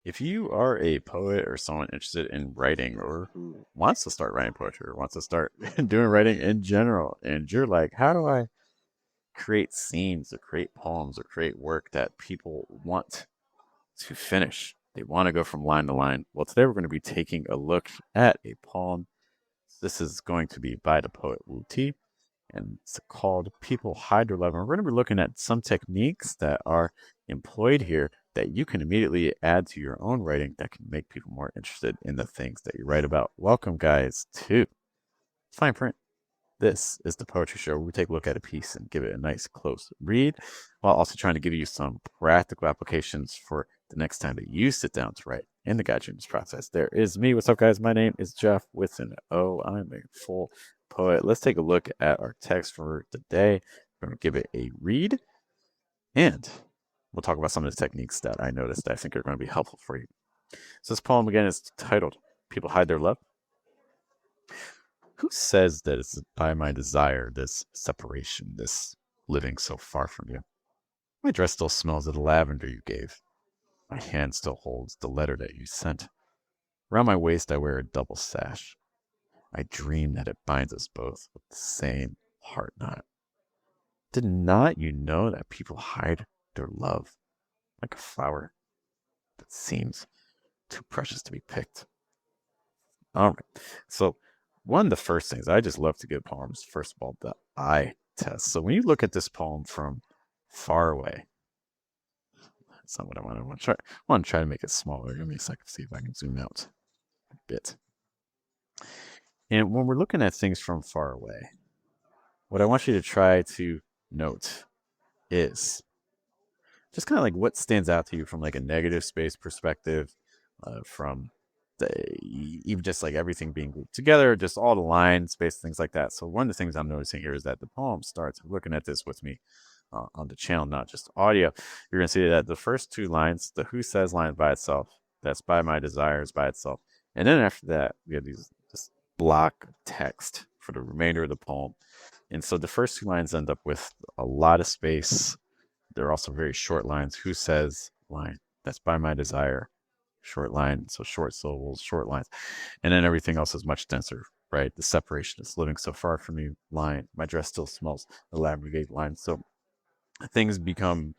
If you are a poet or someone interested in writing or who wants to start writing poetry or wants to start doing writing in general, and you're like, how do I create scenes or create poems or create work that people want to finish? They want to go from line to line. Well, today we're going to be taking a look at a poem. This is going to be by the poet Wu Ti, and it's called People Hide Their Love. And we're going to be looking at some techniques that are employed here that you can immediately add to your own writing that can make people more interested in the things that you write about. Welcome, guys, to Fine Print. This is the Poetry Show where we take a look at a piece and give it a nice close read while also trying to give you some practical applications for the next time that you sit down to write in the guide this process. There is me. What's up, guys? My name is Geoff with an O. I'm a full poet. Let's take a look at our text for today. We're going to give it a read and we'll talk about some of the techniques that I noticed that I think are going to be helpful for you. So this poem again is titled People Hide Their Love. Who says that it's by my desire, this separation, this living so far from you? My dress still smells of the lavender you gave. My hand still holds the letter that you sent. Around my waist I wear a double sash. I dream that it binds us both with the same heart knot. Did not you know that people hide their love like a flower that seems too precious to be picked? All right. So one of the first things, I just love to give poems, first of all, the eye test. So when you look at this poem from far away, that's not what I want. I want to try to make it smaller. Give me a second to see if I can zoom out a bit. And when we're looking at things from far away, what I want you to try to note is just kind of like what stands out to you from like a negative space perspective, from even just like everything being grouped together, just all the lines, space, things like that. So one of the things I'm noticing here is that the poem starts looking at this with me on the channel, not just audio. You're going to see that the first two lines, the who says line by itself, that's by my desires by itself. And then after that, we have this block of text for the remainder of the poem. And so the first two lines end up with a lot of space. They're also very short lines. Who says line, that's by my desire, short line, so short syllables, short lines, and then everything else is much denser, right? The separation is living so far from me, line, my dress still smells the lavender line. So things become,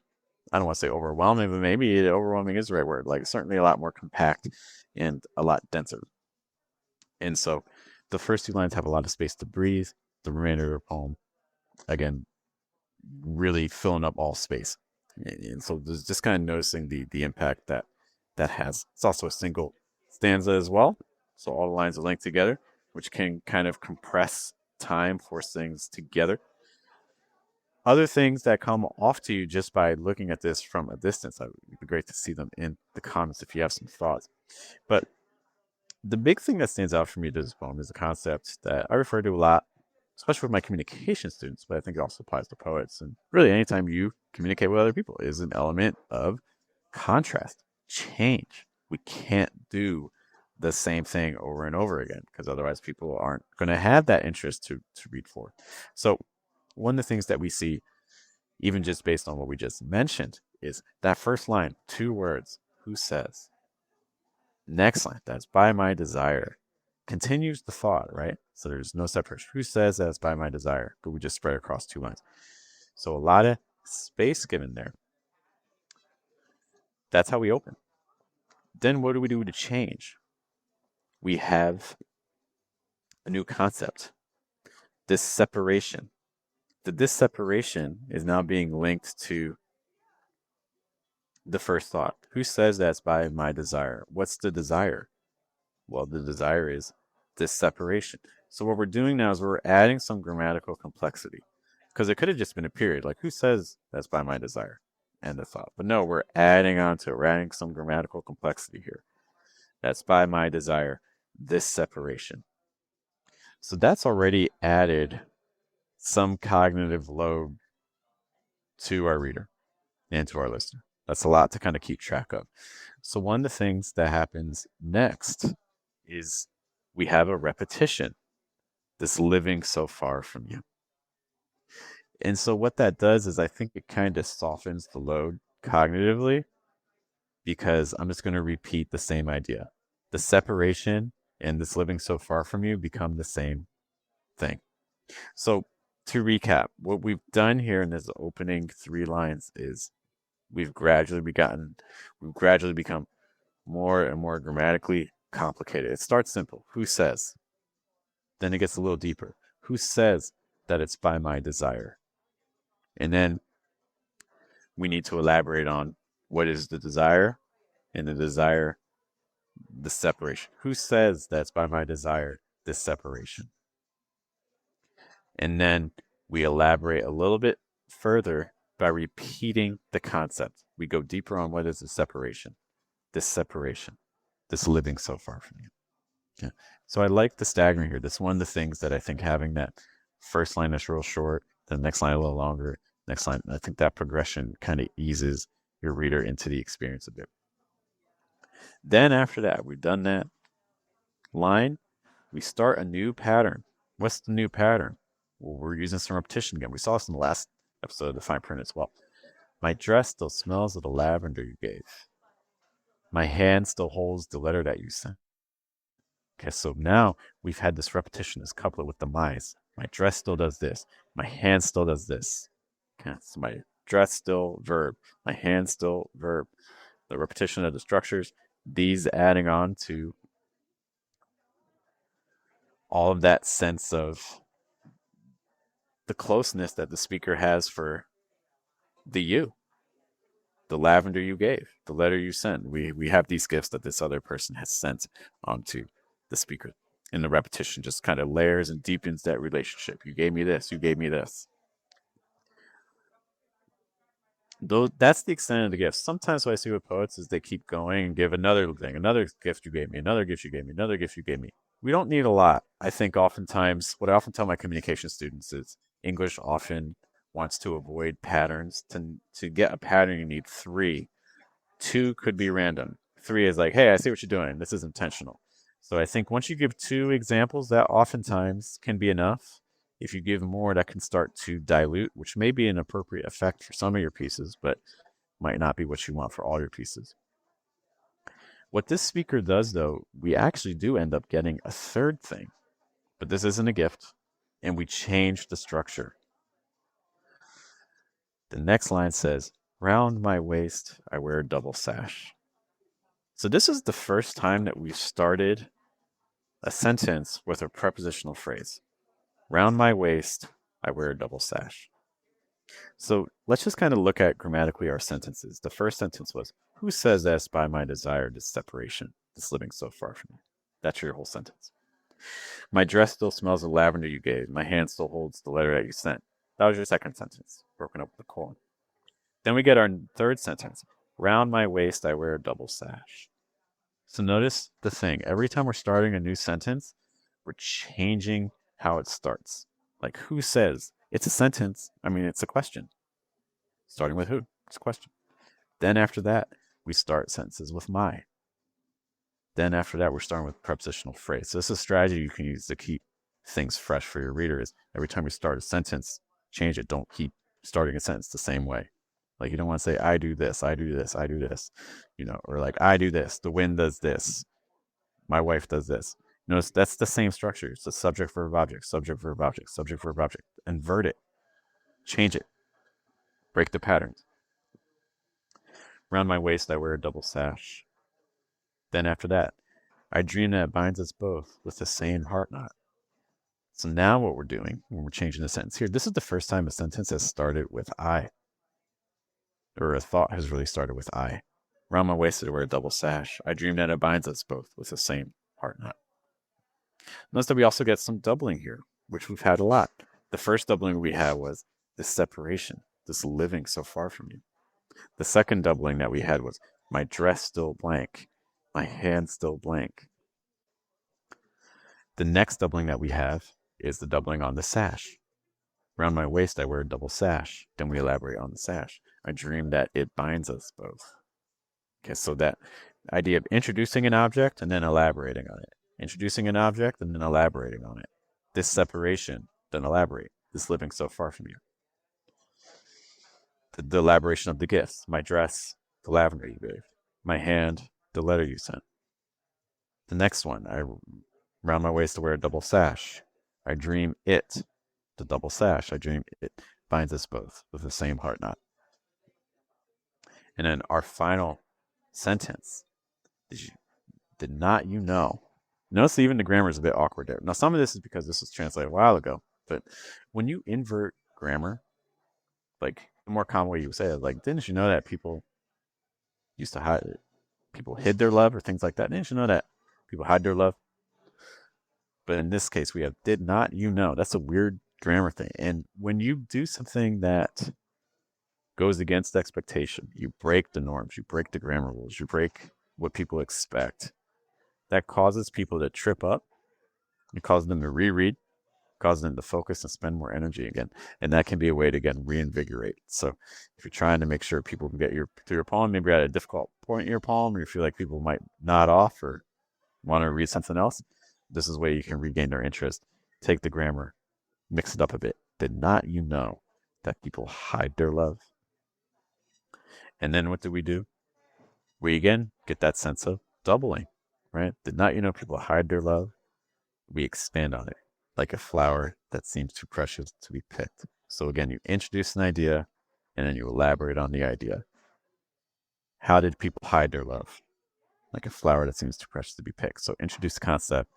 I don't want to say overwhelming, but maybe overwhelming is the right word, like certainly a lot more compact and a lot denser. And so the first two lines have a lot of space to breathe. The remainder of the poem, again, really filling up all space. And so there's just kind of noticing the impact that has. It's also a single stanza as well. So all the lines are linked together, which can kind of compress time, force things together. Other things that come off to you just by looking at this from a distance, it would be great to see them in the comments if you have some thoughts. But the big thing that stands out for me to this poem is a concept that I refer to a lot, especially with my communication students, but I think it also applies to poets. And really, anytime you communicate with other people, is an element of contrast, change. We can't do the same thing over and over again because otherwise people aren't going to have that interest to read for. So one of the things that we see, even just based on what we just mentioned, is that first line, two words, who says? Next line, that's by my desire. Continues the thought, right? So there's no separation. Who says that's by my desire? But we just spread across two lines. So a lot of space given there. That's how we open. Then what do we do to change? We have a new concept. This separation. This separation is now being linked to the first thought. Who says that's by my desire? What's the desire? Well, the desire is this separation. So what we're doing now is we're adding some grammatical complexity because it could have just been a period. Like, who says that's by my desire? End of thought. But no, we're adding on to it. We're adding some grammatical complexity here. That's by my desire, this separation. So that's already added some cognitive load to our reader and to our listener. That's a lot to kind of keep track of. So one of the things that happens next is we have a repetition, this living so far from you. And so what that does is I think it kind of softens the load cognitively because I'm just going to repeat the same idea. The separation and this living so far from you become the same thing. So to recap, what we've done here in this opening 3 lines is we've gradually become more and more grammatically complicated. It starts simple. Who says? Then it gets a little deeper. Who says that it's by my desire? And then we need to elaborate on what is the desire, and the desire, the separation. Who says that's by my desire, this separation? And then we elaborate a little bit further by repeating the concept. We go deeper on what is the separation, this living so far from you. Yeah. So I like the staggering here. That's one of the things that I think having that first line that's real short, the next line a little longer, next line, I think that progression kind of eases your reader into the experience a bit. Then after that, we've done that line, we start a new pattern. What's the new pattern? Well, we're using some repetition again. We saw this in the last episode of the fine print as well. My dress still smells of the lavender you gave. My hand still holds the letter that you sent. Okay, so now we've had this repetition, this couplet with the my's. My dress still does this. My hand still does this. Okay, so my dress still verb. My hand still verb. The repetition of the structures, these adding on to all of that sense of the closeness that the speaker has for the you, the lavender you gave, the letter you sent. We have these gifts that this other person has sent onto the speaker. And the repetition just kind of layers and deepens that relationship. You gave me this, you gave me this. Though that's the extent of the gift. Sometimes what I see with poets is they keep going and give another thing, another gift you gave me, another gift you gave me, another gift you gave me. We don't need a lot. I think oftentimes, what I often tell my communication students is English often wants to avoid patterns. To get a pattern, you need 3. 2 could be random. 3 is like, hey, I see what you're doing. This is intentional. So I think once you give 2 examples, that oftentimes can be enough. If you give more, that can start to dilute, which may be an appropriate effect for some of your pieces, but might not be what you want for all your pieces. What this speaker does, though, we actually do end up getting a third thing, but this isn't a gift, and we change the structure. The next line says, round my waist, I wear a double sash. So this is the first time that we've started a sentence with a prepositional phrase. Round my waist, I wear a double sash. So let's just kind of look at grammatically our sentences. The first sentence was, who says that's by my desire, this separation, this living so far from me? That's your whole sentence. My dress still smells of lavender you gave. My hand still holds the letter that you sent. That was your second sentence, broken up with a colon. Then we get our third sentence. Round my waist, I wear a double sash. So notice the thing. Every time we're starting a new sentence, we're changing how it starts. Like, who says? It's a sentence. I mean, it's a question. Starting with who? It's a question. Then after that, we start sentences with my. Then after that, we're starting with prepositional phrase. So this is a strategy you can use to keep things fresh for your readers. Every time you start a sentence, change it. Don't keep starting a sentence the same way. Like, you don't want to say, I do this, I do this, I do this, or like, I do this, the wind does this, my wife does this. Notice that's the same structure. It's a subject, verb, object, subject, verb, object, subject, verb, object. Invert it. Change it. Break the patterns. Round my waist, I wear a double sash. Then after that, I dream that binds us both with the same heart knot. So now what we're doing when we're changing the sentence here, this is the first time a sentence has started with I. Or a thought has really started with I. Round my waist, I wear a double sash. I dream that it binds us both with the same heart knot. Notice that we also get some doubling here, which we've had a lot. The first doubling we had was this separation, this living so far from you. The second doubling that we had was my dress still blank, my hand still blank. The next doubling that we have is the doubling on the sash. Round my waist, I wear a double sash. Then we elaborate on the sash. I dream that it binds us both. Okay, so that idea of introducing an object and then elaborating on it. Introducing an object and then elaborating on it. This separation, then elaborate. This living so far from you. The elaboration of the gifts. My dress, the lavender you gave. my hand the letter you sent. The next one, I round my waist to wear a double sash. I dream it, the double sash. I dream it binds us both with the same heart knot. And then our final sentence, did not you know? Notice even the grammar is a bit awkward there. Now, some of this is because this was translated a while ago, but when you invert grammar, like the more common way you would say it, like, didn't you know that people used to hide it? People hid their love or things like that. Didn't you know that people hide their love? But in this case, we have did not you know. That's a weird grammar thing. And when you do something that goes against expectation, you break the norms, you break the grammar rules, you break what people expect. That causes people to trip up. It causes them to reread, causes them to focus and spend more energy again. And that can be a way to, again, reinvigorate. So if you're trying to make sure people can get through your poem, maybe you're at a difficult point in your poem, or you feel like people might nod off or want to read something else, this is a way you can regain their interest. Take the grammar, mix it up a bit. Did not you know that people hide their love? And then what do? We again get that sense of doubling, right? Did not you know people hide their love? We expand on it like a flower that seems too precious to be picked. So again, you introduce an idea and then you elaborate on the idea. How did people hide their love? Like a flower that seems too precious to be picked. So introduce the concept,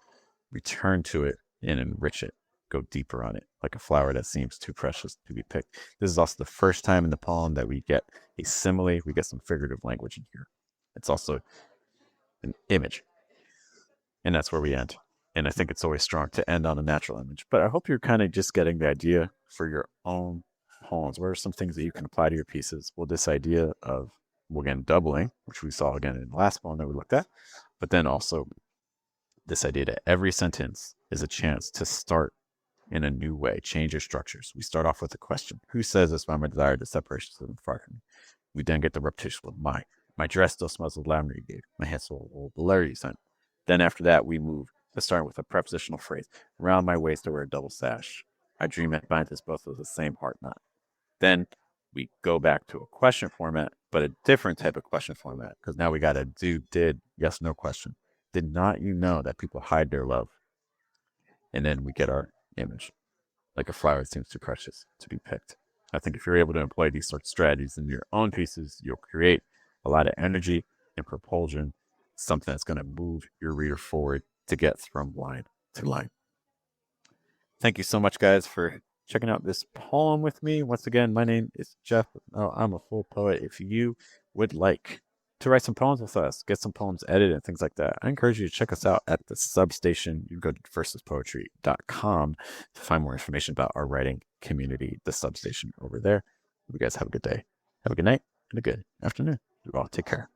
return to it, and enrich it. Go deeper on it, like a flower that seems too precious to be picked. This is also the first time in the poem that we get a simile, we get some figurative language in here. It's also an image. And that's where we end. And I think it's always strong to end on a natural image. But I hope you're kind of just getting the idea for your own poems. What are some things that you can apply to your pieces? Well, this idea of, well, again, doubling, which we saw again in the last poem that we looked at, but then also this idea that every sentence is a chance to start in a new way, change your structures. We start off with a question. Who says this by my desire to separation from far from me? We then get the repetition with my dress still smells of lavender you gave. My head still the letter you sent. Then after that, we move to start with a prepositional phrase. Around my waist I wear a double sash. I dream it binds us both with the same heart knot. Then we go back to a question format, but a different type of question format, because now we got a do, did, yes, no question. Did not you know that people hide their love? And then we get our image, like a flower that seems too precious to be picked. I think if you're able to employ these sorts of strategies in your own pieces, you'll create a lot of energy and propulsion, something that's going to move your reader forward to get from line to line. Thank you so much, guys, for checking out this poem with me. Once again, my name is Geoff. I'm a full poet. If you would like to write some poems with us, get some poems edited and things like that, I encourage you to check us out at the Substation. You can go to versuspoetry.com to find more information about our writing community, the Substation over there. You guys have a good day, have a good night, and a good afternoon. You all take care.